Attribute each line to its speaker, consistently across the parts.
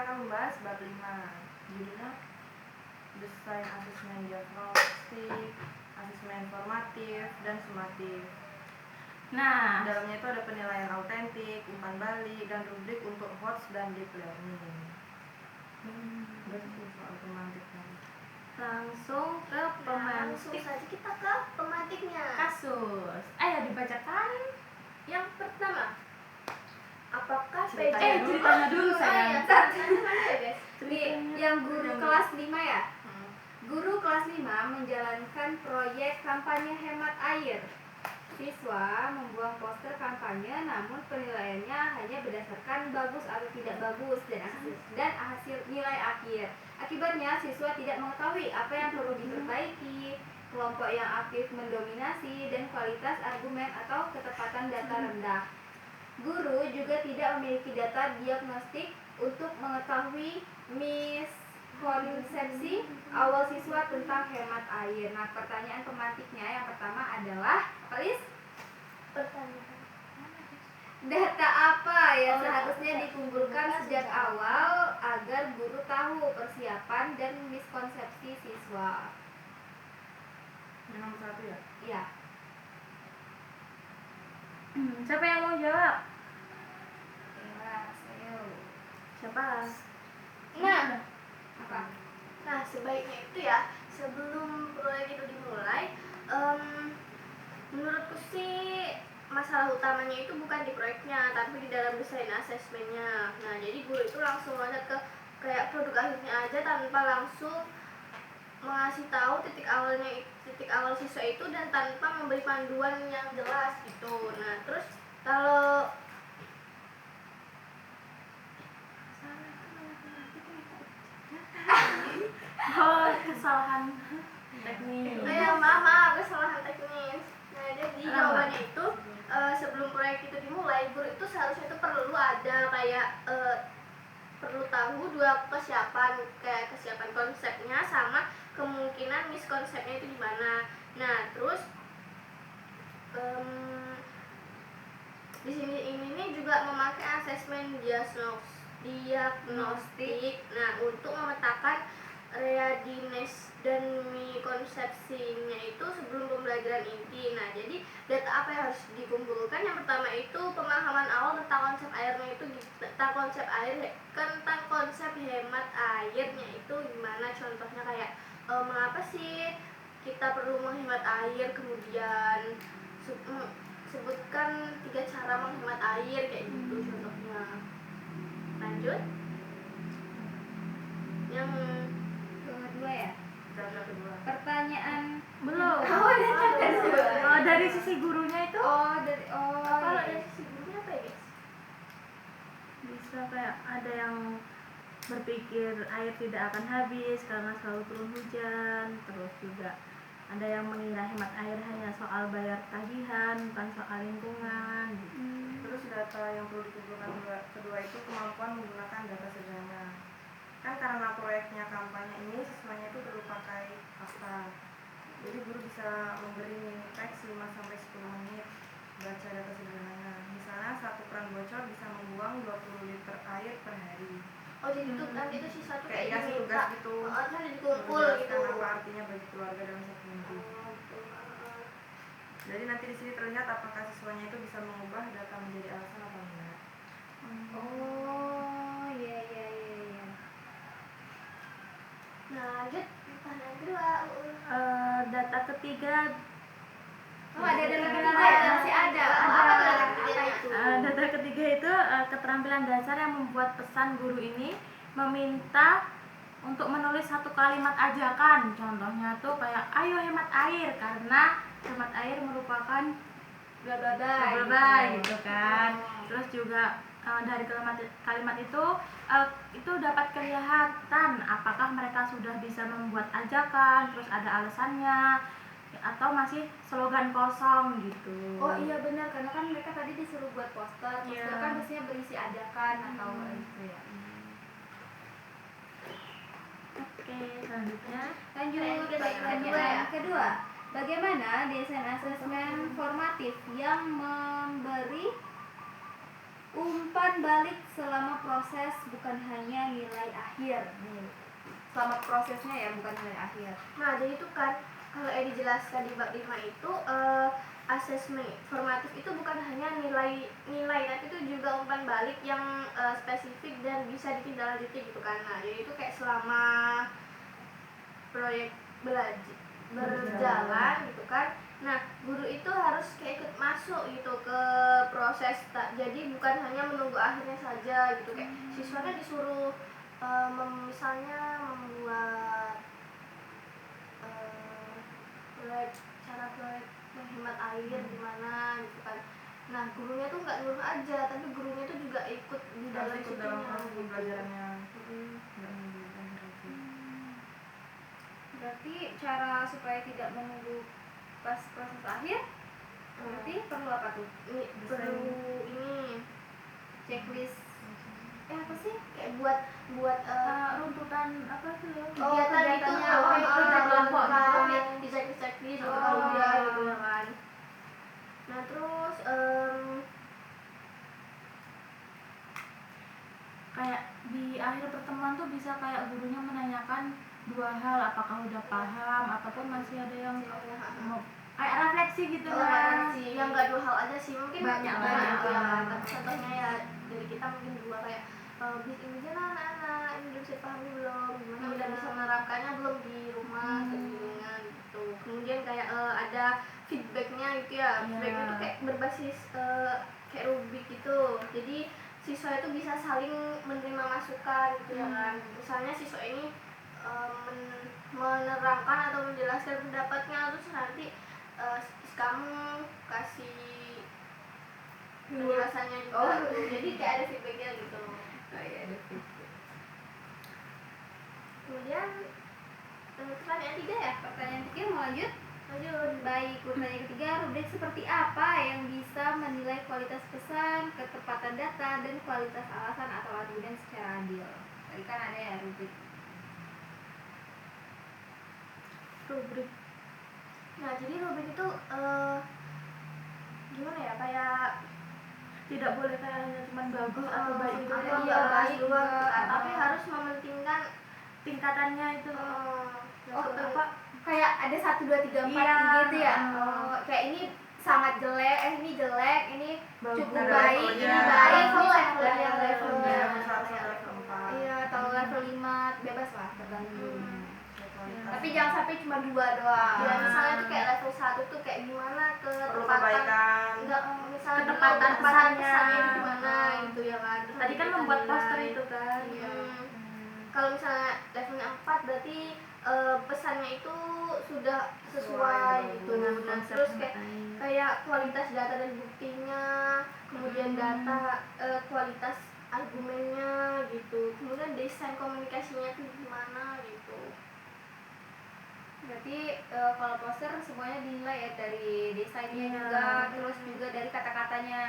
Speaker 1: kita akan membahas bab 5. Judulnya desain asesmen diagnostik, asesmen formatif, dan sumatif.
Speaker 2: Nah,
Speaker 1: dalamnya itu ada penilaian autentik, umpan balik, dan rubrik untuk host dan deep learning. Berarti soal pemantiknya.
Speaker 2: langsung ke
Speaker 3: Langsung
Speaker 2: pemantik
Speaker 3: saja kita ke pemantiknya.
Speaker 2: kasus. Ayo dibacakan yang pertama.
Speaker 3: Apakah
Speaker 1: Ceritanya
Speaker 2: ceritanya dulu, sayang.
Speaker 3: Ceritanya ya guys.
Speaker 2: Ceritanya
Speaker 3: Yang guru
Speaker 2: dulu.
Speaker 3: kelas 5 ya. Guru kelas 5 menjalankan proyek kampanye hemat air. Siswa membuang poster kampanye, namun penilaiannya hanya berdasarkan bagus atau tidak bagus dan hasil nilai akhir. Akibatnya siswa tidak mengetahui apa yang perlu diperbaiki, kelompok yang aktif mendominasi, dan kualitas argumen atau ketepatan data rendah. Guru juga tidak memiliki data diagnostik untuk mengetahui miskonsepsi awal siswa tentang hemat air. Nah, pertanyaan pemantiknya yang pertama adalah, Liz? Data apa yang seharusnya dikumpulkan sejak awal agar guru tahu persiapan dan miskonsepsi siswa?
Speaker 1: Yang nomor 1 ya?
Speaker 3: Ya.
Speaker 2: Siapa yang mau jawab? Siapa?
Speaker 3: Nah, apa? Nah, sebaiknya itu ya, sebelum proyek itu dimulai, menurutku sih masalah utamanya itu bukan di proyeknya, tapi di dalam desain asesmennya. Nah, jadi guru itu langsung loncat ke kayak produk akhirnya aja tanpa langsung mengasih tahu titik awal siswa itu dan tanpa memberi panduan yang jelas gitu. Nah, terus kalau
Speaker 2: Kesalahan teknis.
Speaker 3: maaf, kesalahan teknis. Nah, jadi jawabannya itu sebelum proyek itu dimulai, guru itu seharusnya itu perlu ada kayak perlu tahu dua kesiapan, kayak kesiapan konsepnya sama kemungkinan miskonsepnya itu di mana. Nah, terus di sini ini juga memakai asesmen diagnostik. Nah, untuk memetakan readiness dan konsepsinya itu sebelum pembelajaran inti. Nah, jadi data apa yang harus dikumpulkan? Yang pertama itu pemahaman awal tentang konsep airnya itu, tentang konsep hemat airnya itu gimana, contohnya kayak mengapa sih kita perlu menghemat air, kemudian sebutkan 3 cara menghemat air kayak gitu contohnya. Lanjut. Yang kedua ya.
Speaker 1: Cara kedua.
Speaker 3: Pertanyaan
Speaker 2: Belum. Dari sisi gurunya itu
Speaker 3: kalau dari sisi gurunya apa ya, guys?
Speaker 2: bisa kayak ada yang berpikir air tidak akan habis karena selalu turun hujan, terus juga ada yang mengira hemat air hanya soal bayar tagihan, bukan soal lingkungan gitu.
Speaker 1: Terus data yang perlu dikumpulkan kedua itu kemampuan menggunakan data sederhana. Kan karena proyeknya kampanye ini siswanya itu perlu pakai fakta. Jadi guru bisa memberi mini teks 5-10 menit baca data sederhana. Misalnya satu keran bocor bisa membuang 20 liter air per hari.
Speaker 3: Oh, jadi itu nanti itu siswa tuh
Speaker 1: Kayak dikasih tugas gitu.
Speaker 3: nanti dikumpul gitu.
Speaker 1: Menjelaskan apa artinya bagi keluarga dalam 1 minggu. Jadi nanti di sini terlihat apakah siswanya itu bisa mengubah data menjadi alasan atau enggak.
Speaker 3: Oh, iya. Nah, lanjut pertanyaan kedua.
Speaker 2: Data ketiga.
Speaker 3: Ada data ketiga ya? Masih ada. Apa tuh data ketiganya itu?
Speaker 2: Data ketiga itu keterampilan dasar yang membuat pesan guru ini meminta untuk menulis satu kalimat ajakan. Contohnya tuh kayak ayo hemat air karena hemat air merupakan
Speaker 3: Bla bla bla.
Speaker 2: bye gitu kan. Terus juga dari kalimat itu dapat kelihatan apakah mereka sudah bisa membuat ajakan, terus ada alasannya atau masih slogan kosong gitu.
Speaker 3: Oh iya benar, karena kan mereka tadi disuruh buat poster. Poster
Speaker 2: Iya.
Speaker 3: kan biasanya berisi ajakan atau gitu ya.
Speaker 2: Oke, selanjutnya
Speaker 3: Lanjut pertanyaan kedua. Bagaimana desain asesmen formatif yang memberi umpan umpan balik selama proses, bukan hanya nilai akhir. Selama prosesnya ya, bukan nilai akhir.
Speaker 4: Nah, jadi itu kan kalau yang dijelaskan di bab 5 itu asesmen formatif itu bukan hanya nilai tapi itu juga umpan balik yang spesifik dan bisa ditindaklanjuti gitu kan. Nah, jadi itu kayak selama proyek berjalan gitu kan. Nah, guru itu harus kayak ikut masuk gitu ke proses, jadi bukan hanya menunggu akhirnya saja gitu. Kayak siswanya disuruh misalnya membuat proyek menghemat air gimana gitu kan. Nah, gurunya tuh nggak nyuruh aja, tapi gurunya tuh juga ikut di dalam
Speaker 1: Harus ikut dalam
Speaker 4: situnya
Speaker 1: proses
Speaker 4: gitu.
Speaker 1: pembelajarannya. Nggak nunggu akhir aja.
Speaker 3: Berarti cara supaya tidak menunggu pas proses akhir, berarti perlu apa tuh?
Speaker 4: Ini perlu ini
Speaker 3: Checklist
Speaker 4: apa sih, kayak buat
Speaker 2: runtutan apa tuh ya?
Speaker 4: kegiatan itu
Speaker 2: kelompok
Speaker 4: di cek gitu
Speaker 3: Oh.
Speaker 4: kalau dia gitu ya kan. Nah, terus
Speaker 2: Kayak di akhir pertemuan tuh bisa kayak gurunya menanyakan dua hal, apakah udah paham ataupun masih ada yang mau kayak refleksi gitu kan.
Speaker 4: yang nggak 2 hal aja sih, mungkin
Speaker 2: Banyak
Speaker 4: ya kan.
Speaker 2: banget.
Speaker 4: Contohnya ya dari kita mungkin 2 kayak ini aja lah anak-anak, ini udah bisa pahami belum, gimana udah bisa menerapkannya belum di rumah kebingungan gitu. Kemudian kayak ada feedbacknya gitu ya. Feedbacknya tuh kayak berbasis kayak rubik gitu, jadi siswa itu bisa saling menerima masukan gitu ya kan. Misalnya siswa ini menerangkan atau menjelaskan pendapatnya, terus nanti kamu kasih penjelasannya juga. Jadi kayak ada feedbacknya gitu.
Speaker 3: Iya, ada feedback.
Speaker 4: Kemudian pertanyaan 3 ya.
Speaker 3: Pertanyaan 3 mau lanjut?
Speaker 4: Lanjut.
Speaker 3: Baik, pertanyaan ketiga, rubrik seperti apa yang bisa menilai kualitas pesan, ketepatan data, dan kualitas alasan atau argumen secara adil? Tadi kan ada ya rubrik.
Speaker 2: Rubrik
Speaker 4: Nah, jadi rubrik itu gimana ya, kayak
Speaker 2: tidak boleh kayak hanya cuma bagus atau baik gitu
Speaker 4: atau
Speaker 2: ya.
Speaker 4: nggak baik
Speaker 3: juga.
Speaker 4: juga, tapi harus mementingkan
Speaker 2: Tingkatannya itu
Speaker 4: apa
Speaker 3: Kayak ada 1, 2, 3, 4
Speaker 2: Iya.
Speaker 3: gitu ya. Kayak ini sangat jelek, ini jelek, ini
Speaker 2: Bagus.
Speaker 3: cukup
Speaker 1: Ada
Speaker 3: baik, ini
Speaker 1: levelnya.
Speaker 3: baik,
Speaker 4: Level,
Speaker 3: levelnya,
Speaker 4: level.
Speaker 3: levelnya.
Speaker 1: Level 1 sampai level 4.
Speaker 3: Iya, atau level 5 bebas lah tergantung.
Speaker 1: Kualitas.
Speaker 3: Tapi jangan sampai cuma 2 doang.
Speaker 4: ya misalnya tuh kayak level 1 tuh kayak gimana
Speaker 1: perlu
Speaker 4: ketepatan,
Speaker 1: perbaikan.
Speaker 4: enggak misalnya
Speaker 2: Ketepatan pesannya.
Speaker 4: gimana gitu ya kan. Terus
Speaker 2: Tadi kan
Speaker 4: kita
Speaker 2: membuat
Speaker 4: nilai.
Speaker 2: poster itu kan.
Speaker 4: Iya. Kalau misalnya levelnya 4 berarti pesannya itu sudah sesuai gitu.
Speaker 2: Dengan
Speaker 4: Nah,
Speaker 2: konsep
Speaker 4: terus
Speaker 2: hemat air.
Speaker 4: kayak kualitas data dan buktinya, kemudian data, kualitas argumennya gitu, kemudian desain komunikasinya itu gimana gitu.
Speaker 3: Berarti kalau poster semuanya dinilai ya dari desainnya
Speaker 2: Iya.
Speaker 3: juga, terus juga dari kata-katanya.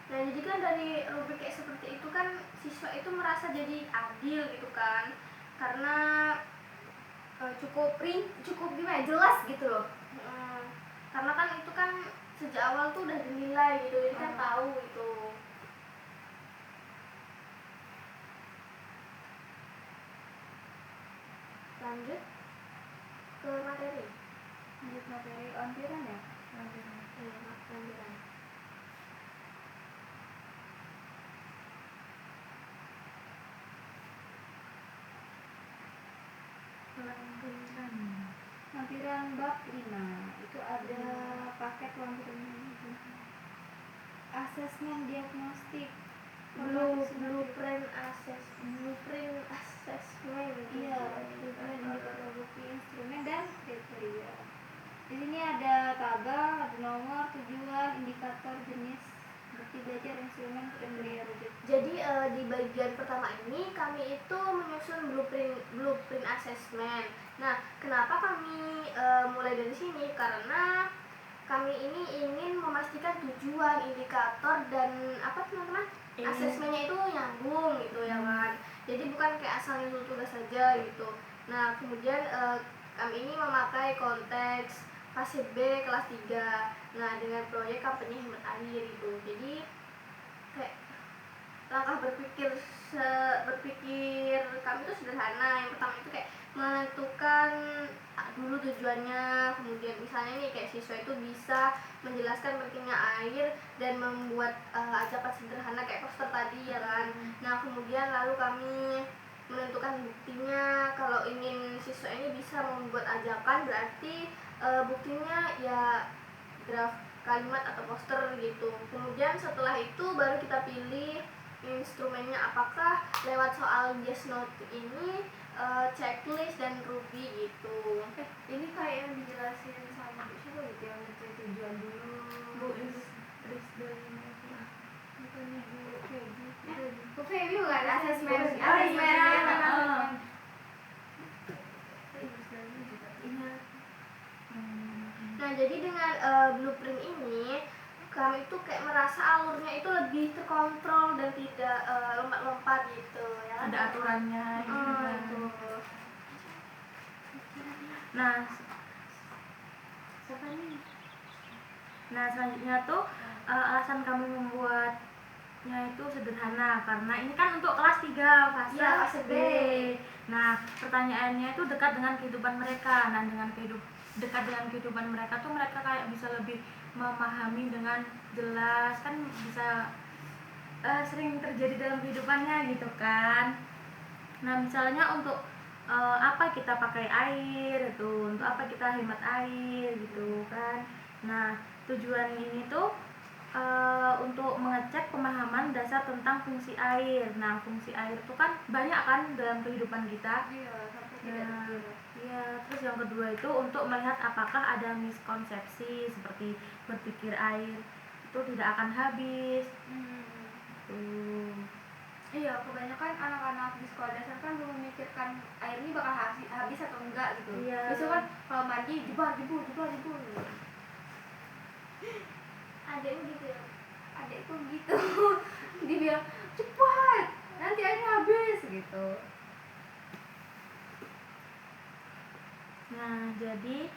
Speaker 4: Nah, jadi kan dari rubrik kayak seperti itu kan siswa itu merasa jadi adil gitu kan, karena
Speaker 3: Cukup gimana ya, jelas gitu loh.
Speaker 4: karena kan itu kan sejak awal tuh udah dinilai gitu, jadi kan tahu gitu. Lanjut ke materi.
Speaker 3: Lanjut materi lampiran ya.
Speaker 4: Iya, lampiran.
Speaker 3: Lampiran bab 5 itu ada paket lampiran ini. Asesmen diagnostik.
Speaker 4: Blueprint assessment.
Speaker 3: Iya, blueprint indikator bukti instrumen dan kriteria. Di sini ada tabel, ada nomor, tujuan, indikator, jenis, bukti belajar, instrumen, kriteria rujuk.
Speaker 4: Jadi di bagian pertama ini kami itu menyusun blueprint assessment. Nah, kenapa kami mulai dari sini? Karena kami ini ingin memastikan tujuan, indikator, dan apa teman-teman? Asesmennya itu nyambung gitu ya kan. Jadi bukan kayak asal nyusul tugas saja gitu. Nah, kemudian kami ini memakai konteks fase B kelas 3. Nah, dengan proyek kampanye hemat air gitu. Jadi kayak tujuannya. Kemudian misalnya nih kayak siswa itu bisa menjelaskan pentingnya air dan membuat ajakan sederhana kayak poster tadi ya kan. Nah kemudian lalu kami menentukan buktinya. Kalau ingin siswa ini bisa membuat ajakan, berarti buktinya ya graf kalimat atau poster gitu. Kemudian setelah itu baru kita pilih instrumennya, apakah lewat soal yes note ini, checklist dan Ruby gitu.
Speaker 3: Ini kayak yang dijelasin sama Bu siapa gitu, yang mencari tujuan dulu.
Speaker 2: Bu Rizdalina bukannya Bu Feby.
Speaker 3: Bu Feby bukan asesmen.
Speaker 2: Oh, iya.
Speaker 3: Asesmen.
Speaker 2: Iya.
Speaker 4: Nah jadi dengan blueprint ini kami itu kayak merasa alurnya itu lebih terkontrol dan tidak lompat-lompat gitu ya kan?
Speaker 2: Ada aturannya gitu kan.
Speaker 4: Itu.
Speaker 2: Nah, siapa nih? Nah selanjutnya tuh alasan kami membuatnya itu sederhana karena ini kan untuk kelas 3 fase
Speaker 4: Fase B.
Speaker 2: Nah pertanyaannya itu dekat dengan kehidupan mereka. Nah dengan dekat dengan kehidupan mereka tuh mereka kayak bisa lebih memahami dengan jelas, kan bisa sering terjadi dalam kehidupannya gitu kan. Nah misalnya untuk apa kita pakai air itu, untuk apa kita hemat air gitu kan. Nah tujuan ini tuh untuk mengecek pemahaman dasar tentang fungsi air. Nah fungsi air itu kan banyak kan dalam kehidupan kita.
Speaker 3: Iya, sampai tidak
Speaker 2: Nah,
Speaker 3: terkira.
Speaker 2: iya, terus yang kedua itu untuk melihat apakah ada miskonsepsi seperti berpikir air itu tidak akan habis.
Speaker 3: Iya, kebanyakan anak-anak di sekolah dasar kan belum memikirkan air ini bakal habis atau enggak gitu.
Speaker 2: Iya.
Speaker 3: Biasanya kan kalau mandi jebur.
Speaker 4: Adanya gitu ya.
Speaker 3: Adekku gitu. Dia bilang cepat, nanti airnya habis gitu.
Speaker 2: Nah jadi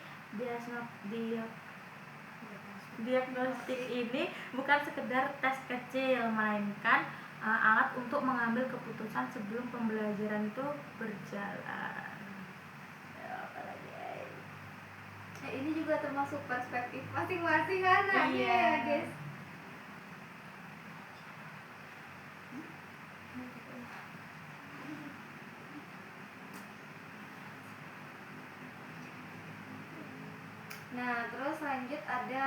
Speaker 2: diagnostik ini bukan sekedar tes kecil, melainkan alat untuk mengambil keputusan sebelum pembelajaran itu berjalan. Ya, apalagi.
Speaker 3: Ini juga termasuk perspektif masing-masing anak
Speaker 2: Iya.
Speaker 3: ya, guys. Nah, terus lanjut ada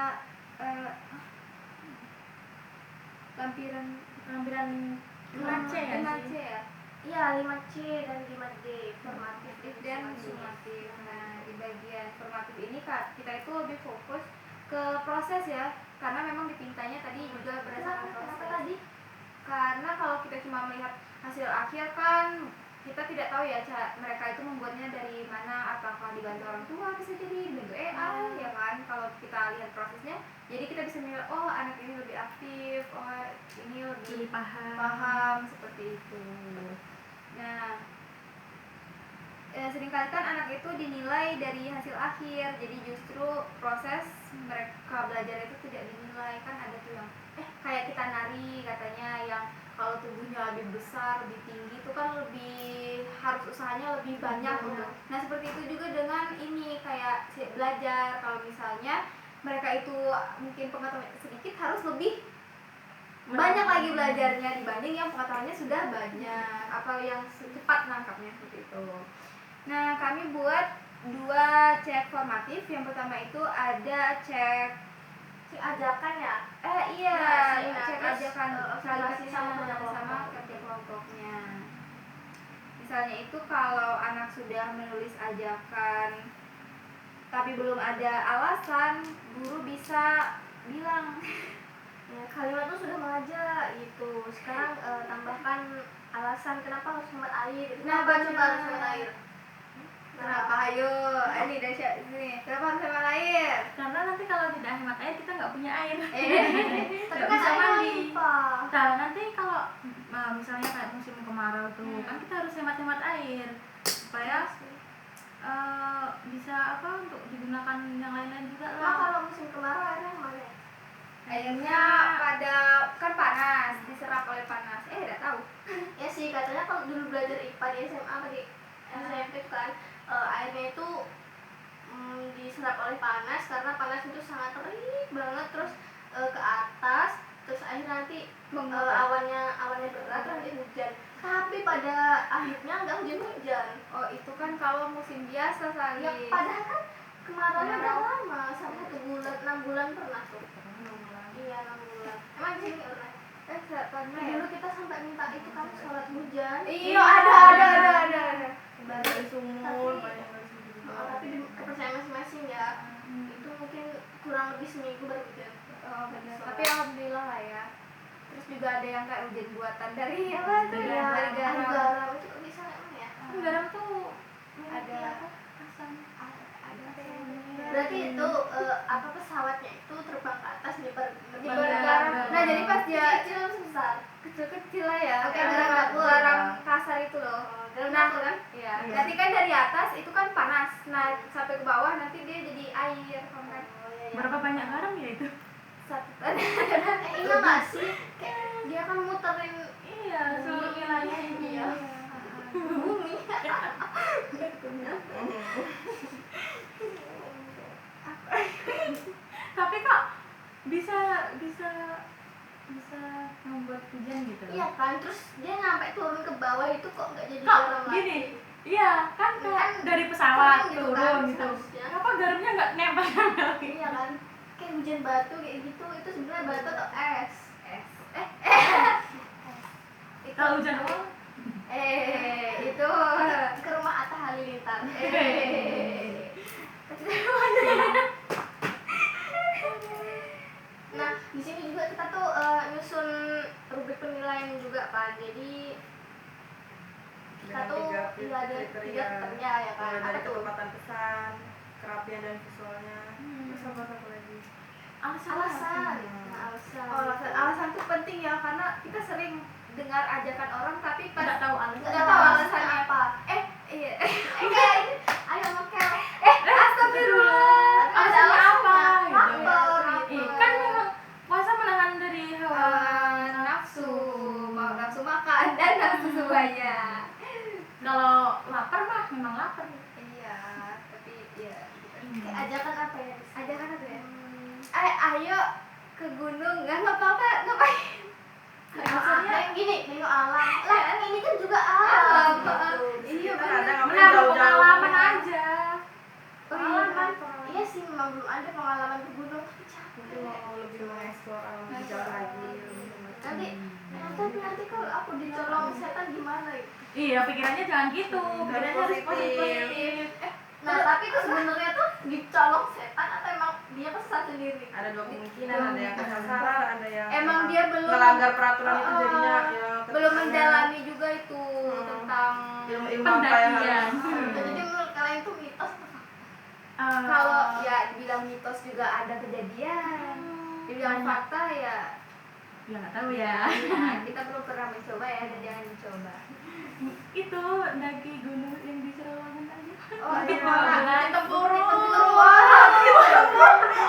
Speaker 3: lampiran
Speaker 2: 5C ya
Speaker 3: 5C
Speaker 2: sih?
Speaker 3: ya.
Speaker 4: Iya 5C dan 5D, formatif
Speaker 3: Dan sumatif. Nah, di bagian formatif ini Kak, kita itu lebih fokus ke proses ya, karena memang dipintanya tadi juga berdasarkan
Speaker 4: Kenapa
Speaker 3: proses.
Speaker 4: tadi?
Speaker 3: Karena kalau kita cuma melihat hasil akhir kan kita tidak tahu ya mereka itu membuatnya dari mana, apakah dibantu orang tua, bisa jadi dibantu AI ya kan. Kalau kita lihat prosesnya, jadi kita bisa melihat oh anak ini lebih aktif, oh ini lebih paham seperti itu. Nah, seringkali kan anak itu dinilai dari hasil akhir, jadi justru proses mereka belajar itu tidak dinilai. Kan ada tuh yang kayak kita nari katanya yang kalau tubuhnya lebih besar, lebih tinggi itu kan lebih harus usahanya lebih banyak gitu. Nah seperti itu juga dengan ini kayak belajar, kalau misalnya mereka itu mungkin pengetahuannya sedikit harus lebih banyak lagi belajarnya dibanding yang pengetahuannya sudah banyak atau yang cepat nangkapnya seperti itu. Nah kami buat 2 cek formatif. Yang pertama itu ada cek
Speaker 4: ajakan ya.
Speaker 3: Iya,
Speaker 4: Nah,
Speaker 3: cek
Speaker 4: terus,
Speaker 3: ajakan
Speaker 4: observasi sama
Speaker 3: kerja kelompoknya. Misalnya itu kalau anak sudah menulis ajakan tapi belum ada alasan, guru bisa bilang
Speaker 4: Ya, kalimat itu sudah mengajak gitu. Sekarang tambahkan alasan kenapa harus hemat air.
Speaker 3: Nah,
Speaker 4: Kenapa
Speaker 3: benar.
Speaker 4: coba harus hemat air?
Speaker 3: kenapa ayo ini dari sini kenapa harus hemat air?
Speaker 2: Karena nanti kalau tidak hemat air kita nggak punya air.
Speaker 4: Tapi
Speaker 2: Nggak
Speaker 4: kan
Speaker 2: bisa
Speaker 4: air
Speaker 2: mandi.
Speaker 4: limpah.
Speaker 2: Nah nanti kalau misalnya kayak musim kemarau tuh kan kita harus hemat-hemat air supaya bisa untuk digunakan yang lain-lain juga
Speaker 4: Nah,
Speaker 2: lah.
Speaker 4: kalau musim kemarau airnya mana?
Speaker 3: Airnya pada kan panas, diserap oleh panas. Tidak tahu.
Speaker 4: Ya sih katanya kalau dulu belajar IPA di SMA apa di SMP kan airnya itu diserap oleh panas karena panas itu sangat terik banget, terus ke atas, terus akhirnya nanti awannya berat terus nanti hujan. Tapi pada akhirnya nggak hujan-hujan.
Speaker 3: Oh, itu kan kalau musim biasa Salis.
Speaker 4: Ya padahal kan kemarau udah lama, sampai 1 bulan, 6 bulan pernah tuh. Iya 6 bulan. Emang di sini pernah?
Speaker 3: Pernah ya?
Speaker 4: Dulu kita sampai minta itu kan sholat hujan.
Speaker 3: Iya, ada.
Speaker 1: Dari sumur banyak dari sumur juga.
Speaker 4: Tapi di kepercayaan masing-masing ya. Itu mungkin kurang lebih seminggu baru hujan.
Speaker 3: Oh, benar. Tapi alhamdulillah lah ya. Terus juga ada yang kayak hujan buatan dari apa tuh ya? Dari garam.
Speaker 4: Garam itu kok bisa emang ya?
Speaker 2: Garam tuh
Speaker 3: Ada
Speaker 2: asam.
Speaker 3: ada
Speaker 4: Berarti itu apa pesawatnya itu terbang ke atas di
Speaker 3: garam. Nah, jadi pas dia
Speaker 4: kecil besar.
Speaker 3: kecil-kecil lah ya.
Speaker 4: Oke,
Speaker 3: Kayak
Speaker 4: garam dapur.
Speaker 3: garam kasar itu loh.
Speaker 4: Garam
Speaker 3: Nah,
Speaker 4: dapur kan?
Speaker 3: iya.
Speaker 2: Iya.
Speaker 3: Nanti kan dari atas itu kan panas. Nah, sampai ke bawah nanti dia jadi air, kan?
Speaker 2: Berapa banyak garam ya itu?
Speaker 3: Satu ton.
Speaker 4: Iya nggak sih? Kayak dia kan muterin
Speaker 2: Iya, seluruh wilayah ini ya.
Speaker 4: bumi.
Speaker 2: Tapi kok bisa membuat hujan gitu?
Speaker 4: Iya kan, terus dia nyampe turun ke bawah itu kok nggak jadi
Speaker 2: Kok
Speaker 4: garam
Speaker 2: gini?
Speaker 4: lagi?
Speaker 2: Iya, kan kayak dari pesawat
Speaker 4: Turun gitu
Speaker 2: turun
Speaker 4: kan,
Speaker 2: gitu.
Speaker 4: seharusnya.
Speaker 2: Kenapa garamnya nggak nempel-nempel gitu?
Speaker 4: Iya kan, kayak hujan batu kayak gitu, itu sebenarnya batu atau es?
Speaker 2: Kalau hujan apa?
Speaker 3: Itu
Speaker 4: Ke rumah Atta Halilintar. Nah, di sini juga kita tuh nyusun rubrik penilaian juga kan. Jadi kita tuh ada tiga kriteria ya kan.
Speaker 1: Mulai
Speaker 4: Apa
Speaker 1: dari
Speaker 4: tuh?
Speaker 1: ketepatan pesan, kerapian dan visualnya. Terus apa lagi?
Speaker 4: Alasan. Nah, alasan.
Speaker 3: alasan tuh penting ya, karena kita sering dengar ajakan orang tapi pas
Speaker 2: Nggak tahu alasan.
Speaker 3: nggak tahu alasannya
Speaker 4: apa.
Speaker 3: iya.
Speaker 4: Kayak ini, ayo mokel.
Speaker 3: Astagfirullah.
Speaker 2: Alasannya apa? Gitu.
Speaker 4: Lapar,
Speaker 2: Ih,
Speaker 4: lapar.
Speaker 2: kan memang puasa menahan dari hawa
Speaker 3: Nafsu, mau nafsu makan dan nafsu semuanya.
Speaker 2: Kalau lapar mah memang lapar.
Speaker 3: Iya, tapi ya
Speaker 4: Kayak ajakan apa ya?
Speaker 3: ajakan apa ya? Ayo ke gunung, nggak apa-apa, ngapain?
Speaker 4: Maksudnya yang gini, nengok alam. Lah, yang ini kan juga alam.
Speaker 3: Iya,
Speaker 1: Kita
Speaker 3: benar.
Speaker 1: kadang ngapain
Speaker 2: Menambah
Speaker 1: jauh-jauh.
Speaker 2: pengalaman aja.
Speaker 4: Pengalaman. Iya sih, memang belum ada pengalaman ke gunung. Tapi
Speaker 1: Mungkin
Speaker 4: capek.
Speaker 1: mau lebih mengeksplor alam lebih jauh lagi.
Speaker 4: Nanti kalau aku dicolong setan gimana ya?
Speaker 2: Iya, pikirannya jangan gitu. Pikirannya harus positif.
Speaker 4: Nah, tapi itu sebenarnya tuh dicolong setan atau emang dia kesesat sendiri?
Speaker 1: Ada dua kemungkinan, ada yang kesasar, ada yang
Speaker 3: Emang dia belum
Speaker 1: melanggar peraturan itu jadinya ya
Speaker 3: belum
Speaker 1: ketemunya
Speaker 3: mendalami juga itu tentang
Speaker 1: ilmu-ilmu apa yang
Speaker 2: pendakian.
Speaker 1: harus
Speaker 4: Jadi menurut kalian itu mitos apa?
Speaker 3: kalau ya dibilang mitos juga ada kejadian, dibilang
Speaker 2: banyak.
Speaker 3: fakta ya
Speaker 2: Ya nggak tahu ya.
Speaker 3: kita belum pernah mencoba ya, dan jangan dicoba.
Speaker 2: Itu daki gunung yang di Serawangan aja.
Speaker 3: Oh
Speaker 2: Bukit
Speaker 3: iya,
Speaker 2: 15.
Speaker 3: Tempurung.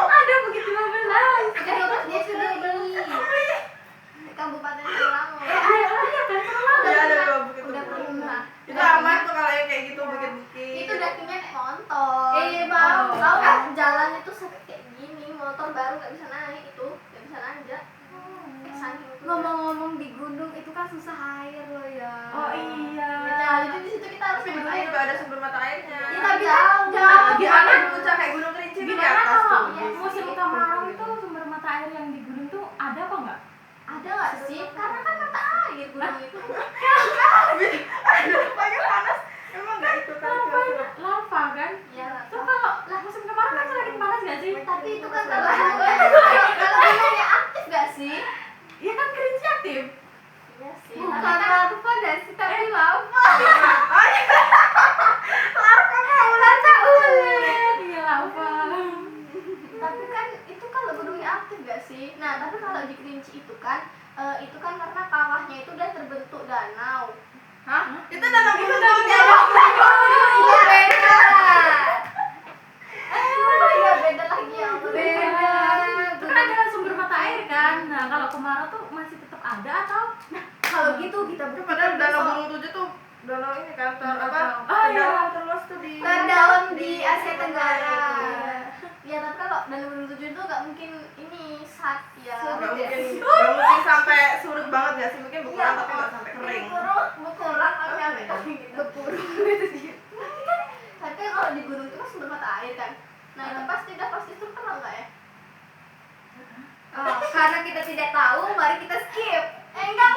Speaker 2: Ada Bukit 15.
Speaker 4: Terus dia sudah di Kabupaten Selangor.
Speaker 1: ya ada dua bukit
Speaker 4: Udah
Speaker 1: tempurung.
Speaker 4: pernah.
Speaker 1: Itu aman tuh kalau yang kayak gitu bukit-bukit.
Speaker 4: Itu dakinya naik motor.
Speaker 3: Iya, Bang.
Speaker 4: Tahu kan jalan itu sampai kayak gini, motor baru nggak bisa naik itu, nggak bisa nanjak. Saking itu.
Speaker 3: Ngomong-ngomong di gunung itu kan susah air loh ya.
Speaker 2: Oh iya.
Speaker 4: Nah, jadi di situ kita harus
Speaker 1: Tapi di
Speaker 4: minum
Speaker 1: gunung
Speaker 4: air.
Speaker 1: juga ada sumber mata airnya.
Speaker 4: Ya,
Speaker 3: Tapi
Speaker 4: jauh.
Speaker 3: jangan
Speaker 1: Gimana puncak kayak Gunung Kerinci itu di
Speaker 2: Gimana
Speaker 1: atas
Speaker 2: kalau
Speaker 1: tuh.
Speaker 2: musim kemarau itu sumber mata air yang di gunung tuh ada apa nggak?
Speaker 4: Ada nggak sih? Karena kan mata air gunung itu.
Speaker 1: Ada rupanya panas. Emang nggak itu kan?
Speaker 2: Lava kan?
Speaker 4: Ya,
Speaker 2: Tuh kalau musim kemarau kan semakin panas nggak sih?
Speaker 4: tapi itu kan kalau gunungnya aktif nggak sih?
Speaker 2: Iya kan Kerinci aktif.
Speaker 4: Iya sih.
Speaker 3: Bukan
Speaker 4: Tapi kan
Speaker 3: larva dan sih, tapi lava.
Speaker 2: Iya lava.
Speaker 4: tapi kan itu kalau gunungnya aktif nggak sih? Nah, tapi kalau di Kerinci itu kan karena kawahnya itu udah terbentuk danau.
Speaker 3: Hah?
Speaker 1: Itu danau
Speaker 2: Itu
Speaker 1: gunung
Speaker 2: danau
Speaker 1: ya.
Speaker 3: Iya, beda.
Speaker 4: Iya beda lagi ya.
Speaker 3: Beda.
Speaker 2: Itu kan ada sumber mata air kan. Nah kalau kemarau tuh masih tetap ada atau?
Speaker 3: Kalau gitu kita
Speaker 1: Itu padahal danau Gunung 7 tuh danau ini kan
Speaker 2: Oh, iya.
Speaker 1: danau terluas tuh di
Speaker 3: Terdalam di Asia Tenggara.
Speaker 1: Iya.
Speaker 4: Ya tapi kalau dan Gunung Tujuh itu nggak mungkin ini saat ya.
Speaker 1: Nggak mungkin sampai surut banget ya sih, mungkin berkurang tapi nggak sampai kering.
Speaker 4: Berkurang tapi sampai kering gitu. Tapi kalau di gunung itu kan sumber mata air kan. Nah itu pasti terkenal nggak ya?
Speaker 3: Oh, karena kita tidak tahu, mari kita skip.
Speaker 4: Enggak.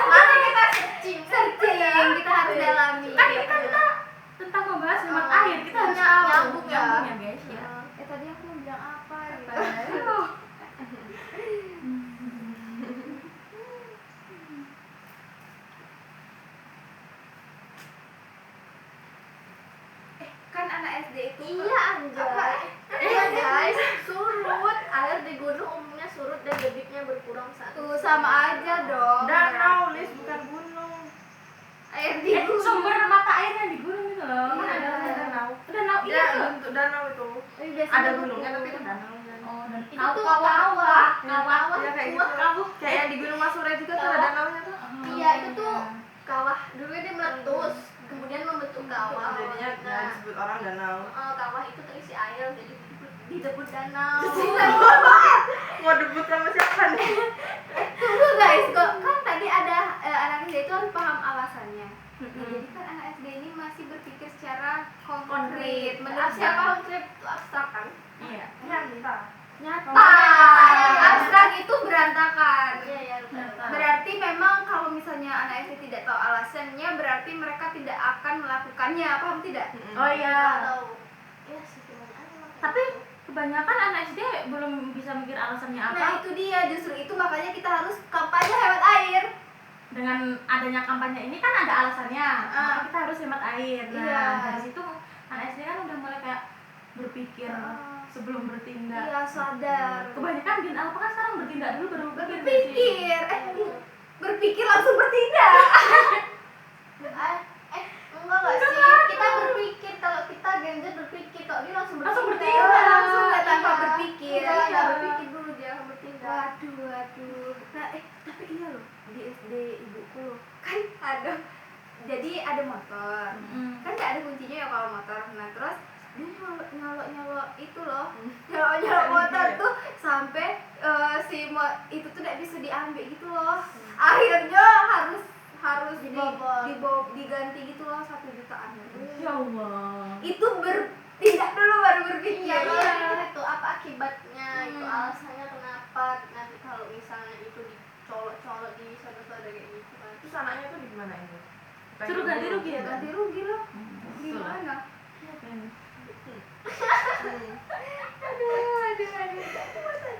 Speaker 4: Mari kita searching.
Speaker 3: Kita harus dalami.
Speaker 2: Kan ini kan kita tentang membahas hemat air, kita harus tahu
Speaker 4: Nyambung ya.
Speaker 2: guys ya.
Speaker 3: Tadi aku mau bilang apa gitu. Kan anak SD itu
Speaker 4: Iya anjay. Iya guys, surut air di gunung umumnya surut dan debitnya berkurang saat
Speaker 3: tuh sama aja dong.
Speaker 1: Danau, Lis, bukan gunung.
Speaker 3: Air di gunung.
Speaker 2: Sumber mata airnya di gunung itu loh.
Speaker 1: Iya,
Speaker 2: Ada
Speaker 1: danau.
Speaker 2: danau
Speaker 1: Iya,
Speaker 2: iya.
Speaker 1: bentuk danau itu.
Speaker 3: Biasanya
Speaker 1: Ada
Speaker 3: tuh
Speaker 1: gunungnya tapi itu danau.
Speaker 2: Oh, dan
Speaker 4: itu tuh kawah.
Speaker 1: Iya kayak gitu. Kayak yang di Gunung Masure juga tuh ada danaunya tuh.
Speaker 4: Iya itu tuh kawah dulu dia meletus, kemudian membentuk kawah.
Speaker 1: Jadinya ya disebut orang danau.
Speaker 4: Kawah itu terisi air jadi disebut danau.
Speaker 1: Mau debut sama siapa nih?
Speaker 3: Tunggu guys, kok kan tadi ada anak SD itu harus paham alasannya. Nah, jadi kan anak SD ini masih berpikir secara konkret. Menurut siapa
Speaker 4: konsep itu abstrak kan?
Speaker 2: Iya.
Speaker 1: Nyata.
Speaker 3: nyata?
Speaker 4: Konkret.
Speaker 3: Abstrak itu berantakan.
Speaker 4: Iya.
Speaker 3: Berarti memang kalau misalnya anak SD tidak tahu alasannya, berarti mereka tidak akan melakukannya. Paham tidak?
Speaker 2: Oh iya.
Speaker 4: Tahu. Ya sih gimana aja.
Speaker 2: Tapi kebanyakan anak SD belum bisa mikir alasannya apa.
Speaker 3: Nah itu dia, justru itu makanya kita harus kampanye hemat air.
Speaker 2: Dengan adanya kampanye ini kan ada alasannya, maka kita harus hemat air. Nah,
Speaker 3: Iya.
Speaker 2: dari situ anak SD kan udah mulai kayak berpikir sebelum bertindak.
Speaker 3: Iya sadar.
Speaker 2: Kebanyakan Din Alfa kan sekarang bertindak dulu baru berpikir.
Speaker 3: Berpikir, berpikir langsung bertindak.
Speaker 4: Enggak sih. Kita berpikir kalau kita Gen Z berpikir kalau dia langsung
Speaker 2: Langsung
Speaker 4: bertindak.
Speaker 2: bertindak.
Speaker 3: Langsung nggak tanpa berpikir.
Speaker 4: Enggak berpikir dulu dia langsung bertindak.
Speaker 3: Waduh. Nah, tapi iya loh di SD ibuku loh kan ada, jadi ada motor. Kan nggak ada kuncinya ya kalau motor. Nah terus dia nyolok itu loh, nyolok motor tuh sampai itu tuh tidak bisa diambil gitu loh. Akhirnya harus
Speaker 4: Dibobol.
Speaker 3: diganti gitu loh 1 jutaan.
Speaker 2: Ya Allah.
Speaker 3: Itu bertindak dulu baru berpikir.
Speaker 4: Iya, berpikir itu apa akibatnya, itu alasannya kenapa nanti kalau misalnya itu dicolok-colok di soda-soda kayak gitu kan.
Speaker 1: Terus anaknya tuh di mana ini?
Speaker 2: Suruh ganti rugi ya,
Speaker 3: Ganti rugi loh.
Speaker 2: Betul lah.
Speaker 3: Gimana?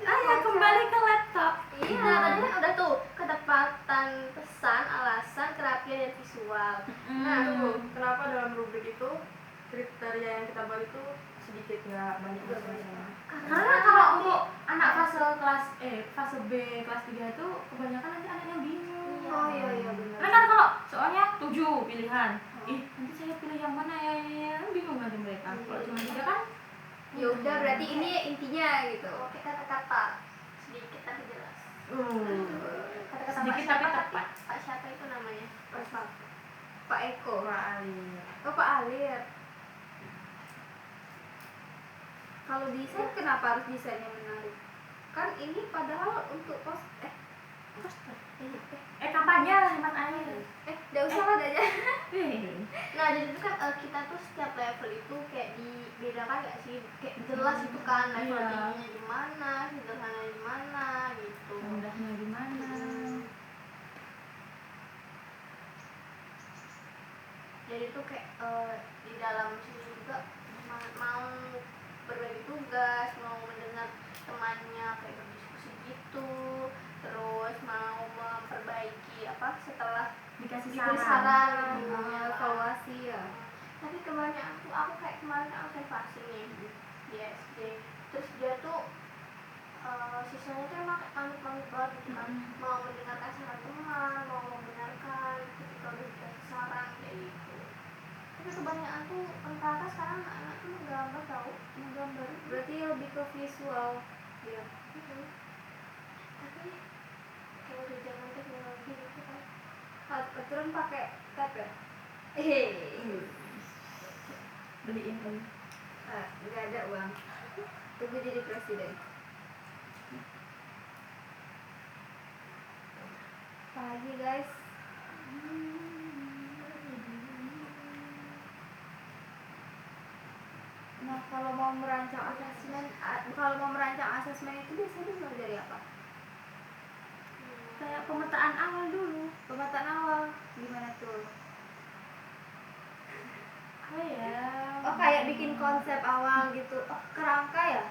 Speaker 2: Ayo kembali ke laptop.
Speaker 4: Iya, tadi kan udah tuh ketepatan pesan, alasan, kerapian dan visual.
Speaker 1: Nah, tuh kenapa dalam rubrik itu kriteria yang kita buat itu sedikit nggak banyak masalahnya.
Speaker 2: Karena kalau untuk anak fase B kelas 3 itu kebanyakan nanti anaknya bingung.
Speaker 3: Oh iya benar.
Speaker 2: Karena kan kalau soalnya 7 pilihan. Nanti saya pilih yang mana ya? Bingung nanti mereka. Kalau cuma 3 kan
Speaker 3: Ya udah berarti ini intinya gitu.
Speaker 4: Oke, kata-kata sedikit tapi jelas. Kata-kata
Speaker 2: sedikit
Speaker 4: Pak
Speaker 2: tapi
Speaker 4: siapa
Speaker 2: tepat.
Speaker 4: Pak siapa itu namanya?
Speaker 3: Pak Eko.
Speaker 1: Ali.
Speaker 3: Oh Pak Alir. Kalau desain kenapa harus desainnya menarik? Kan ini padahal untuk poster.
Speaker 2: Kampanye hemat air.
Speaker 3: Udah usah lah aja.
Speaker 4: Nah, jadi itu kan kita tuh setiap level itu kayak dibedakan gak sih? Kayak jelas itu kan level
Speaker 2: Iya.
Speaker 4: tingginya di mana, sederhananya di mana gitu.
Speaker 2: Mudahnya gimana?
Speaker 4: Jadi tuh kayak di dalam sini juga mau berbagi tugas, mau mendengar temannya kayak berdiskusi gitu, terus mau memperbaiki apa setelah
Speaker 2: Dikasih
Speaker 4: diberi
Speaker 2: saran.
Speaker 4: saran gitu.
Speaker 3: Evaluasi ya.
Speaker 4: Tapi kemarin aku kayak kemarin observasi nih di SD, terus dia tuh siswanya tuh emang pamit-pamit banget gitu kan, mau mendengarkan saran teman, mau membenarkan ketika udah dikasih saran kayak gitu. Tapi kebanyakan tuh rata-rata sekarang anak-anak tuh menggambar
Speaker 3: Berarti lebih ke visual.
Speaker 4: dia. Tapi kalau di zaman teknologi gitu kan,
Speaker 3: Aturan pakai tab ya?
Speaker 2: Beliin ini.
Speaker 3: Nggak ada uang. Tunggu jadi presiden. Apalagi guys? Nah, kalau mau merancang asesmen itu biasanya dimulai dari apa?
Speaker 2: Kayak pemetaan awal dulu.
Speaker 3: Pemetaan awal gimana tuh? Oh, kayak bikin konsep awal gitu. Oh, kerangka ya?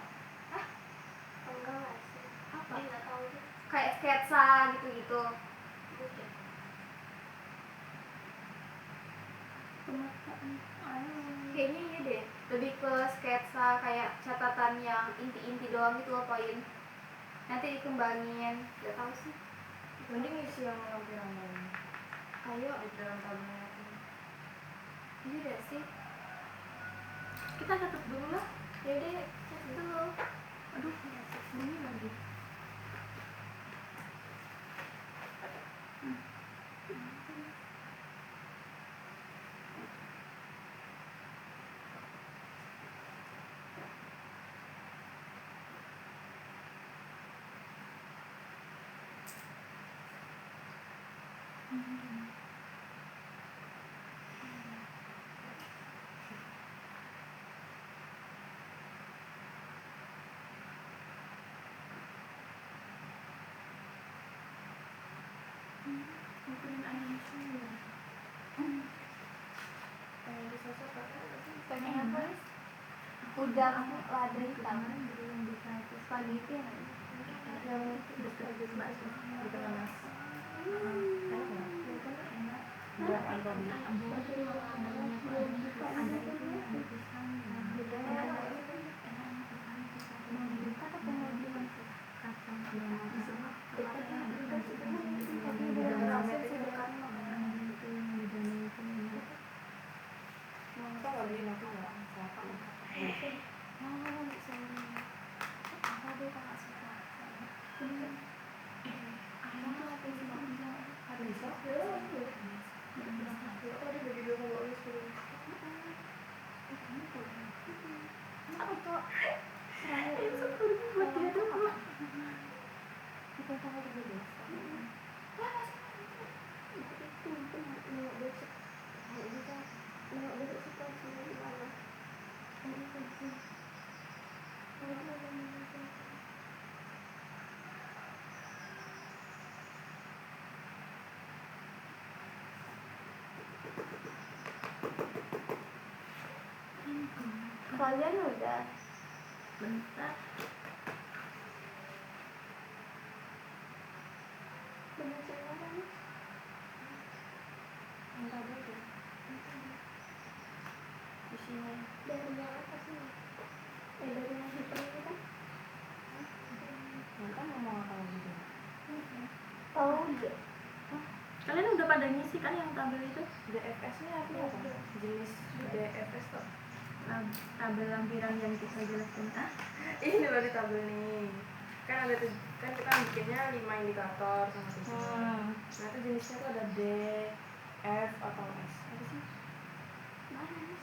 Speaker 4: enggak lah sih.
Speaker 3: Apa?
Speaker 4: Nggak tahu deh.
Speaker 3: Kayak sketsa gitu-gitu.
Speaker 4: Bukan.
Speaker 2: Pemetaan awal.
Speaker 3: Kayaknya iya deh. Lebih ke sketsa kayak catatan yang inti-inti doang gitu loh, poin. Nanti dikembangin. Gak tahu sih.
Speaker 1: Mending isi yang lampiran-lampiran
Speaker 3: Ayo,
Speaker 1: di dalam tabelnya itu.
Speaker 3: ini udah sih.
Speaker 2: Kita catat dulu lah.
Speaker 3: Ya udah, cek dulu.
Speaker 2: Aduh, bunyi lagi. Ukuran animasi ya.
Speaker 1: Pengen disosok pakai apa sih?
Speaker 3: Pengen apa? Udang lada hitam.
Speaker 2: Kemarin beli yang di Kratos pagi itu yang
Speaker 1: Yang
Speaker 2: dekat bakso
Speaker 1: di tengah mas.
Speaker 2: enak nggak? Enak.
Speaker 1: Buat album.
Speaker 2: Ada itu ada pisangnya. Enak. Mau dibuka atau mau dimasak? Kacang yang
Speaker 1: Kita nggak beli nanti nggak?
Speaker 3: Kalian udah?
Speaker 2: bentar.
Speaker 1: Yang tadi itu. Isinya.
Speaker 4: Dari yang apa sih? Dari yang hitam itu kan?
Speaker 1: Kan ngomong apa lagi tuh?
Speaker 4: Tahu deh.
Speaker 2: Kalian udah pada ngisi kan yang tabel itu?
Speaker 1: DFS-nya artinya apa? Jenis DFS tuh.
Speaker 2: Tabel lampiran yang kita jelaskan.
Speaker 1: Ini baru tabel nih. Kan ada kan kita bikinnya 5 indikator sama tujuan. Nah itu jenisnya tuh ada D, F atau S. Apa sih?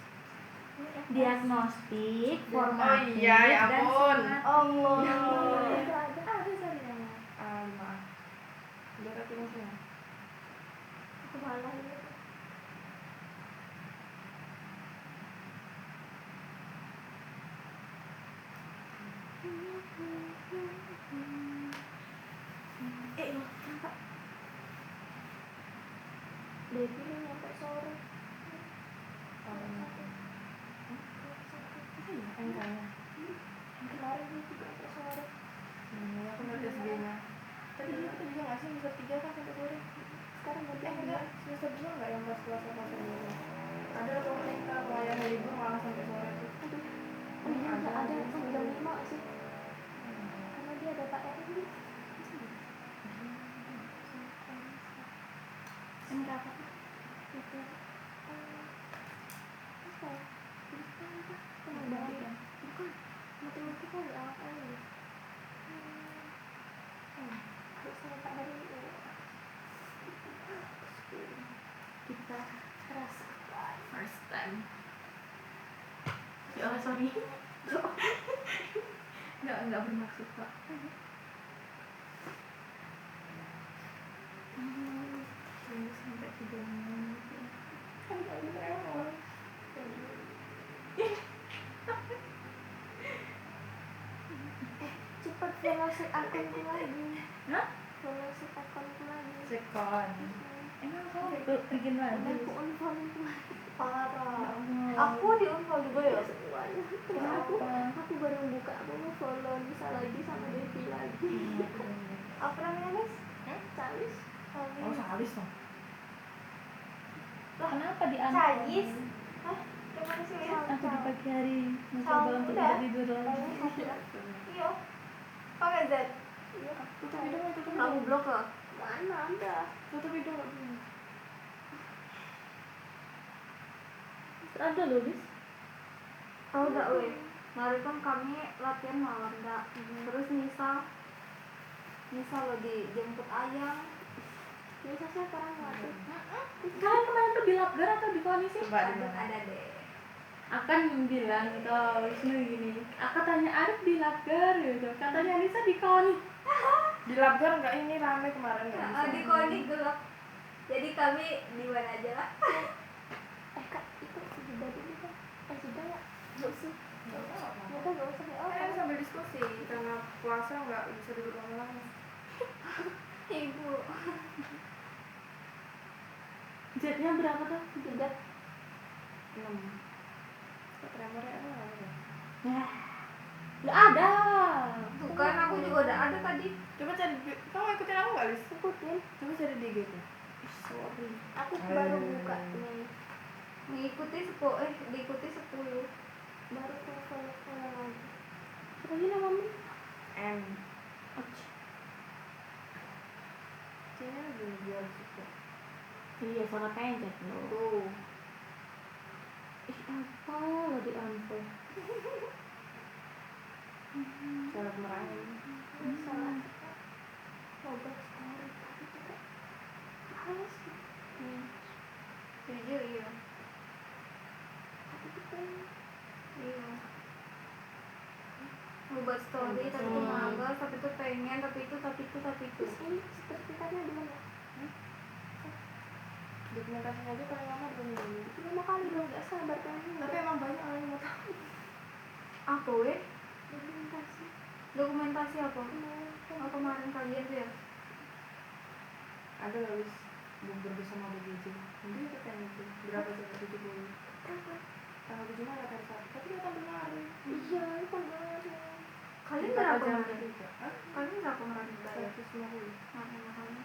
Speaker 2: Diagnostik,
Speaker 1: Oh
Speaker 2: formatif,
Speaker 1: iya, ya
Speaker 2: dan
Speaker 1: ampun.
Speaker 2: sumatif.
Speaker 4: Ada sarjana.
Speaker 1: Maaf. Udah tapi maksudnya.
Speaker 4: Aku malah ini.
Speaker 2: Kenapa?
Speaker 4: Devi ini sampai sore.
Speaker 1: MK-nya.
Speaker 4: Kemarin dia juga sampai sore.
Speaker 1: Aku ngeliat SG-nya. Tadi dia juga nggak sih semester 3 kan sampai sore?
Speaker 4: Sekarang mau
Speaker 1: Enggak, semester 2 nggak yang pas kelas 2? Ada atau mereka pelayanan libur malah sampai sore tuh.
Speaker 4: Oh iya, ada tuh jam 5 sih. Karena dia ada Pak Erwin.
Speaker 2: MK apa?
Speaker 4: Itu apa? Itu apa? Pengembangan. Bukan. Matematika ya apa ini? Terus sama Pak Erwin.
Speaker 2: Kita
Speaker 4: Rasa.
Speaker 2: First time. Ya Allah, sorry. Enggak bermaksud kok. Sampai 3 menit ya.
Speaker 1: Kan gak bisa emang.
Speaker 4: Cepat follow akunku lagi.
Speaker 2: Hah?
Speaker 4: Follow akunku lagi.
Speaker 1: Sekon.
Speaker 2: Emang kamu bikin lagi?
Speaker 4: Aku unfollow lagi.
Speaker 3: Parah.
Speaker 2: Allah.
Speaker 3: Aku di unfollow juga ya.
Speaker 4: Semuanya. Terus aku baru buka, aku mau follow Nisa lagi sama Devi lagi. Apa namanya, Nis? Calis.
Speaker 1: Oh, salis dong.
Speaker 2: Kenapa di unfollow?
Speaker 3: Cajis. Hah? Gimana sih ya?
Speaker 2: Aku di pagi hari mencoba
Speaker 3: Sama
Speaker 2: untuk
Speaker 3: udah.
Speaker 2: tidak tidur lagi.
Speaker 3: Iya. Pakai Z.
Speaker 4: Iya.
Speaker 1: Tutup hidung, tutup
Speaker 3: Kamu
Speaker 1: hidung.
Speaker 3: blok loh.
Speaker 4: Mana ada?
Speaker 1: Tutup hidung.
Speaker 2: Ada loh, Lis.
Speaker 3: Tahu nggak, weh? Kemarin kan kami latihan malam nggak. Terus Nisa lo dijemput ayam.
Speaker 4: Nisa siapa orang ngelatih?
Speaker 2: Kalian kemarin tuh di Labgar atau di Koni sih?
Speaker 1: Coba di mana?
Speaker 3: Ada deh.
Speaker 2: Akan bilang ke Wisnu gini, aku tanya Arif di Labgar gitu, katanya Nisa di Koni.
Speaker 1: Di Labgar enggak ini rame kemarin enggak bisa.
Speaker 3: Di Koni gelap. Jadi kami di mana aja lah.
Speaker 4: Kak, itu sudah dulu kan? Sudah ya? Nggak usah.
Speaker 1: Enggak apa-apa.
Speaker 4: Nggak nggak usah. Oh,
Speaker 1: Kan sambil diskusi karena puasa enggak bisa duduk lama-lama.
Speaker 3: Ibu.
Speaker 2: Jetnya berapa tuh?
Speaker 4: 3.
Speaker 1: 6. Kok tremornya emang ada?
Speaker 2: Nggak ada.
Speaker 3: Bukan, aku juga udah ada tadi.
Speaker 1: Coba cari, kamu ikutin aku nggak, Lis?
Speaker 4: Ikutin.
Speaker 1: Coba cari di IG tuh.
Speaker 2: Sorry.
Speaker 4: Aku baru buka nih.
Speaker 3: Diikuti 10.
Speaker 4: Baru follow lagi.
Speaker 2: Siapa lagi namamu?
Speaker 1: M.
Speaker 2: Och.
Speaker 1: Cina lagi jual suka.
Speaker 2: Iya, sangat pengen loh.
Speaker 1: Tuh.
Speaker 2: Ih, apa lah di unfollow?
Speaker 1: Salah meraih.
Speaker 4: Salah. Coba story. Harus.
Speaker 3: Jujur iya. Iya. Mau buat story tapi itu malas, tapi itu pengen, tapi itu.
Speaker 4: Terus ini sertifikatnya di mana?
Speaker 1: Dokumentasinya aja paling lama 2 minggu.
Speaker 4: 5 kali dong, nggak sabar kan?
Speaker 1: Tapi emang banyak orang yang mau tahu.
Speaker 3: Apa weh?
Speaker 4: Dokumentasi.
Speaker 3: Dokumentasi apa? Oh, kemarin kalian tuh ya?
Speaker 1: Ada nggak, Lis? Bubur bersama BGJ. Nanti kita tanya itu. Berapa coba 70? Tanggal 7 Maret hari Sabtu. Tapi dia tampil hari.
Speaker 4: Iya, itu banget.
Speaker 3: Kalian
Speaker 1: Berapa
Speaker 3: berapa
Speaker 1: jam
Speaker 3: kemarin?
Speaker 1: juga? Hah?
Speaker 3: Kalian berapa kemarin bayar?
Speaker 1: 150.
Speaker 3: Makanya.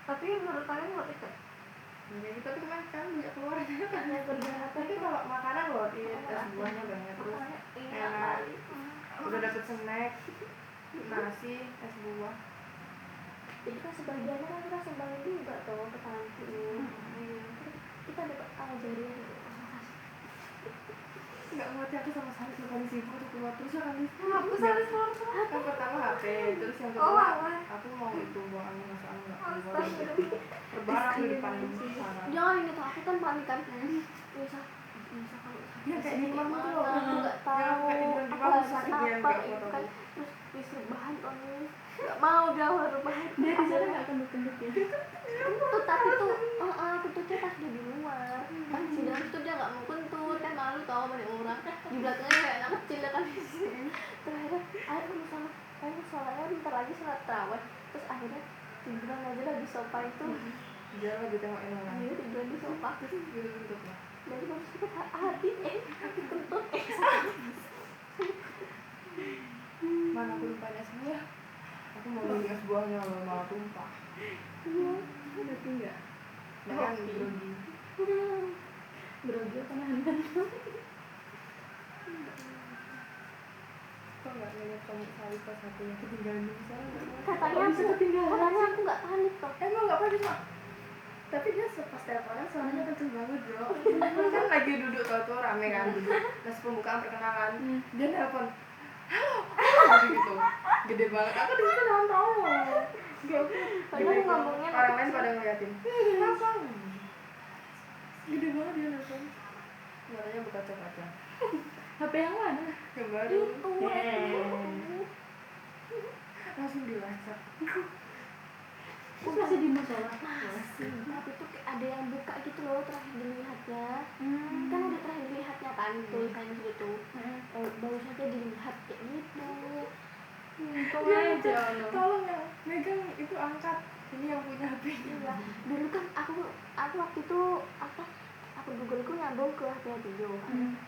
Speaker 3: Tapi menurut kalian worth it gak?
Speaker 1: Ya gitu, tapi kemarin kan banyak keluar.
Speaker 4: Yang berapa
Speaker 1: Tapi kalau makanan loh, es buahnya banyak terus.
Speaker 4: Iya,
Speaker 1: Enak.
Speaker 4: kali.
Speaker 1: Udah dapet snack, nasi, es buah.
Speaker 4: Jadi kan sebagiannya kan kita sumbangin juga tuh ke kantin. Kita dapat ajarin
Speaker 1: Nggak ngerti aku sama Salis bakal sibuk tuh keluar terus ya kan, Lis?
Speaker 3: Aku salah keluar.
Speaker 1: Kan pertama HP, terus yang
Speaker 3: Oh,
Speaker 1: kedua
Speaker 3: alah.
Speaker 1: aku mau itu buang angin masuk angin nggak keluar.
Speaker 3: Astagfirullah.
Speaker 1: Terbarang di depan sana.
Speaker 4: jangan ini tuh, aku kan panik kan. Bisa kalau
Speaker 1: Ya, kayak di rumahmu tuh loh.
Speaker 4: aku nggak
Speaker 1: Ya,
Speaker 4: tahu
Speaker 1: kayak di rumah
Speaker 4: aku
Speaker 1: kamu
Speaker 4: lagi
Speaker 1: sakit ya,
Speaker 4: apa
Speaker 1: nggak
Speaker 4: itu
Speaker 1: foto.
Speaker 4: kan. Terus disuruh bahan Nis, nggak mau dia bahan.
Speaker 2: Dia di sana nggak kentut-kentut ya?
Speaker 4: Kentut, tapi tuh kentutnya pas dia di luar. Pas di dalam tuh dia nggak mau kentut, kan malu tau banyak orang. Di belakangnya kayak anak kecil ya kan. Terus akhirnya ayo sholatnya bentar lagi sholat tarawih. Terus akhirnya tiduran aja lah di sofa itu.
Speaker 1: Dia lagi tengokin orang.
Speaker 4: Akhirnya tiduran di sofa.
Speaker 1: Gitu bentuknya.
Speaker 4: Dari baru sakit hati kentut
Speaker 1: Mana aku lupa es buah. Aku mau beli es buahnya malah tumpah.
Speaker 4: iya.
Speaker 2: Tapi enggak.
Speaker 1: Nah kan grogi.
Speaker 2: Grogi apa nahan?
Speaker 1: Kok nggak ngeliat kamu Salis pas HP-nya ketinggalan di sana?
Speaker 4: Katanya aku nggak panik toh.
Speaker 1: Emang nggak apa-apa Mak. Tapi dia pas teleponan suaranya kenceng banget bro. Kan lagi duduk tuh rame kan duduk. Pas pembukaan perkenalan dia nelpon, halo gitu, gede banget. Aku di situ nonton. Gak
Speaker 4: Padahal ngomongnya
Speaker 1: orang lain pada ngeliatin. Kenapa?
Speaker 2: Gede banget dia nonton.
Speaker 1: Suaranya berkaca-kaca.
Speaker 2: HP yang mana?
Speaker 1: Yang baru.
Speaker 2: Langsung dilacak.
Speaker 4: Terus
Speaker 2: Masih di musola.
Speaker 4: tapi tuh kayak ada yang buka gitu loh terakhir dilihatnya. Kan udah terakhir dilihatnya kan tulisannya gitu. Baru saja dilihat kayak gitu.
Speaker 2: Tolong aja.
Speaker 1: Tolong ya, megang itu angkat. Ini yang punya HP-nya.
Speaker 4: Iya. Dulu kan aku waktu itu aku Google-ku nyambung ke HP Tio.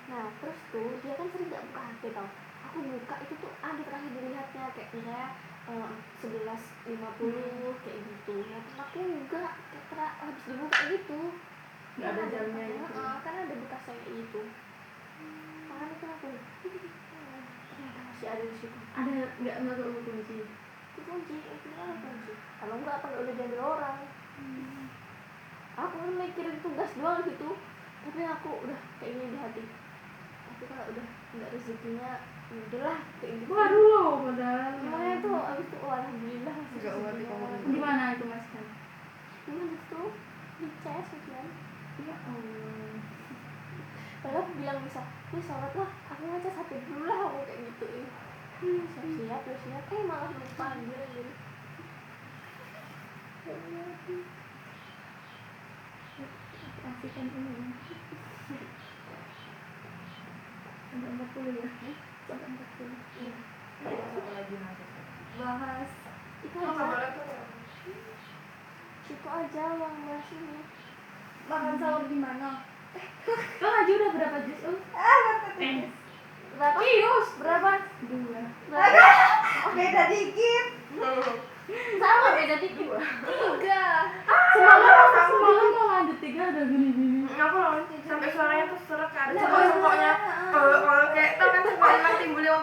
Speaker 4: Nah terus tuh dia kan sering gak buka HP tau. Aku buka itu tuh ada terakhir dilihatnya kayak misalnya 11.50 kayak gitu. Nah terus aku enggak kayak habis dibuka gitu.
Speaker 2: Nggak ada jamnya gitu.
Speaker 4: Karena ada bekasnya kayak gitu. Makanya kan aku ternyata masih ada di situ.
Speaker 2: Ada nggak kunci?
Speaker 4: Dikunci, itu kan kunci. Kalau enggak apa nggak udah diambil orang. Aku kan mikirin tugas doang gitu, tapi aku udah kayak gini di hati. Tapi kalau udah nggak rezekinya, udahlah kayak gitu.
Speaker 2: Waduh loh, padahal.
Speaker 4: Makanya tuh abis itu alhamdulillah.
Speaker 1: Nggak uat di kamar.
Speaker 2: Gimana itu Mas kan?
Speaker 4: Gimana itu? Di CS kan?
Speaker 2: Ya Allah.
Speaker 4: Padahal aku bilang bisa, sholat lah, aku ngaca satu dulu lah, aku kayak gituin. Siap, malah lupa anjir.
Speaker 2: Kasihkan ini. Sampai 40 ya? Sampai 40.
Speaker 1: Satu lagi masuk.
Speaker 3: Bahas
Speaker 4: Itu
Speaker 1: Oh, nggak
Speaker 4: aja,
Speaker 1: boleh tuh.
Speaker 4: itu aja yang bahas ini.
Speaker 3: makan sahur di mana?
Speaker 2: Kau ngaji udah berapa juz?
Speaker 4: Berapa? Berapa?
Speaker 2: 2.
Speaker 3: Beda dikit.
Speaker 4: Sama beda dikit. 3.
Speaker 2: Semalam mau lanjut 3 udah gini-gini.
Speaker 1: Aku loh, sampai suaranya tuh seret kan. Cokok-cokoknya. Kayak tau kan cokok yang timbul loh.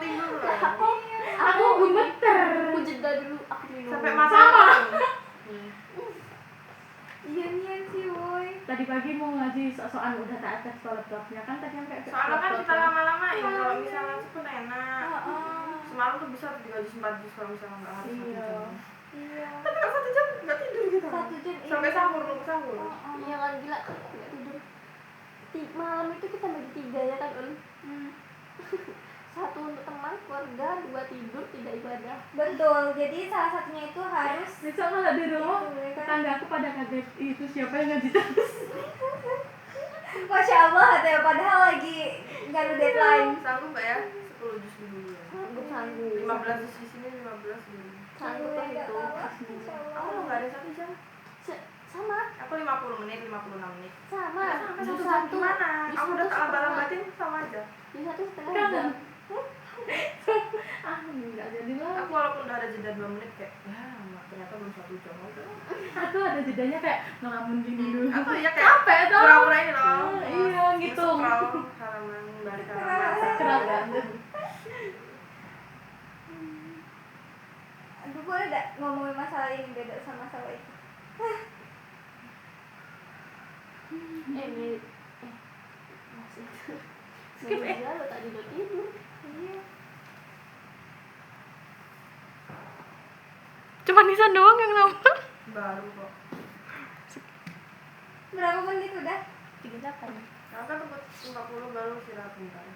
Speaker 2: Aku gemeter.
Speaker 4: Aku jeda dulu, aku minum.
Speaker 1: Sampai mata.
Speaker 2: Sama.
Speaker 3: Iya sih woi.
Speaker 2: Tadi pagi mau ngaji sok-sokan udah tak ada laptopnya kan tadi sampai
Speaker 1: Soalnya kan kita lama-lamain. Kalau misalnya cepet enak. Semalam tuh bisa 3 juz 4 juz kalau misalnya nggak harus 1
Speaker 2: Iya.
Speaker 1: jam.
Speaker 3: Iya.
Speaker 1: Tapi kalau 1 jam nggak tidur gitu.
Speaker 3: 1 jam.
Speaker 1: Sampai sahur nunggu sahur.
Speaker 4: Iya kan gila, nggak tidur. Malam itu kita bagi 3 ya kan Ul? 1 untuk teman, keluarga, 2 tidur, 3 ibadah.
Speaker 3: Betul. Jadi salah satunya itu harus
Speaker 2: Besok kalau di rumah
Speaker 3: itu, ya kan?
Speaker 2: tetangga aku pada kaget itu siapa yang ngaji terus.
Speaker 3: Masya Allah, padahal lagi nggak ada deadline.
Speaker 1: Sanggup nggak ya? 10 juz dulu ya.
Speaker 4: Sanggup.
Speaker 1: 15 juz di sini, 15 dulu.
Speaker 4: Sanggup lah
Speaker 3: Nggak
Speaker 4: itu.
Speaker 3: tahu, Masya
Speaker 1: Aku
Speaker 3: Allah.
Speaker 1: nggak ada 1 jam.
Speaker 4: Sama.
Speaker 1: Aku 50 menit, 56 menit.
Speaker 4: Sama.
Speaker 1: Sampai
Speaker 4: Di
Speaker 1: 1 jam gimana?
Speaker 4: di
Speaker 1: Aku udah
Speaker 4: satu
Speaker 1: tak
Speaker 4: setengah.
Speaker 1: lambat-lambatin sama aja.
Speaker 4: Di 1,5
Speaker 2: Kangen.
Speaker 4: jam.
Speaker 2: Enggak jadi lah.
Speaker 1: Aku walaupun udah ada jeda 2 menit kayak ternyata belum 1 jam aja.
Speaker 2: Aku ada jedanya kayak ngelamun gini dulu.
Speaker 1: Aku ya kayak
Speaker 2: Capek tau.
Speaker 1: pura-pura ini loh.
Speaker 2: Iya, gitu.
Speaker 1: Scroll halaman balik halaman.
Speaker 2: Kenapa?
Speaker 3: Aduh, boleh gak ngomongin masalah ini beda sama masalah itu?
Speaker 4: Ini masih itu.
Speaker 2: Skip,
Speaker 4: Iya, lo tadi udah tidur.
Speaker 3: Iya.
Speaker 2: Cuma Nisa doang yang nambah.
Speaker 1: Baru kok.
Speaker 3: Berapa menit udah?
Speaker 4: 38.
Speaker 1: Aku kan tempat 50 baru istirahat bentar.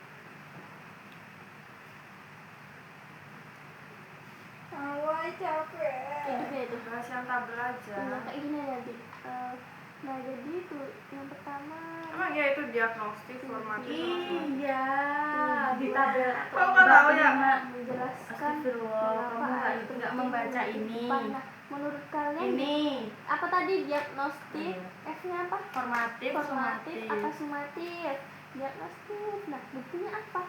Speaker 3: Awal capek.
Speaker 4: Hidupnya itu.
Speaker 1: Bahas yang tabel aja.
Speaker 4: Nah, kayak gini nanti. Nah, jadi itu yang pertama.
Speaker 1: Emang ya itu diagnostik formatif.
Speaker 2: Iya, di tabel.
Speaker 1: Kau nggak tahu ya?
Speaker 4: Menjelaskan
Speaker 2: Astagfirullah, kamu
Speaker 4: kenapa
Speaker 2: itu nggak membaca ini.
Speaker 4: Nah, menurut kalian
Speaker 2: Ini
Speaker 4: apa tadi diagnostik? F-nya apa?
Speaker 2: formatif,
Speaker 4: Formatif
Speaker 2: sumatif.
Speaker 4: apa sumatif? Diagnostik. Nah, buktinya apa?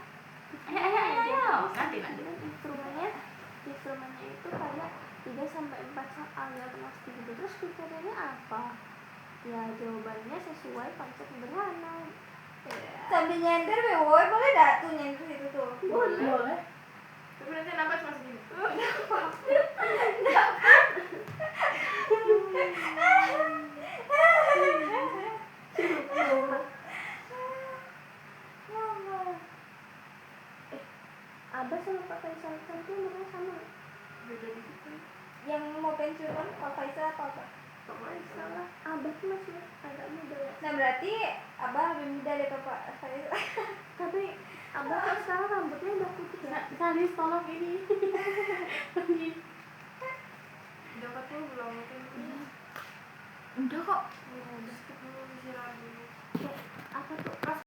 Speaker 2: Ayo. Nanti.
Speaker 4: Instrumennya itu kayak 3 sampai 4 soal diagnostik gitu. Terus kriterianya apa? Ya jawabannya sesuai konsep sederhana.
Speaker 3: Sambil nyender be, woi, boleh gak tuh nyender itu tuh?
Speaker 2: Boleh.
Speaker 1: Tapi nanti nafas masih gini.
Speaker 4: Abah sama Pak Faisal kan tuh umurnya sama.
Speaker 1: Beda dikit kan.
Speaker 3: Yang mau pensiun Pak Faisal apa?
Speaker 1: Sama Islam.
Speaker 4: Salah. Abah tuh masih agak muda ya.
Speaker 3: Nah berarti abah lebih muda dari bapak saya.
Speaker 4: Tapi abah kan sekarang rambutnya udah putih ya.
Speaker 2: Salis tolong ini.
Speaker 1: Udah ketemu belum mungkin?
Speaker 2: Udah kok.
Speaker 1: Udah skip dulu, istirahat dulu.
Speaker 4: Kayak apa tuh?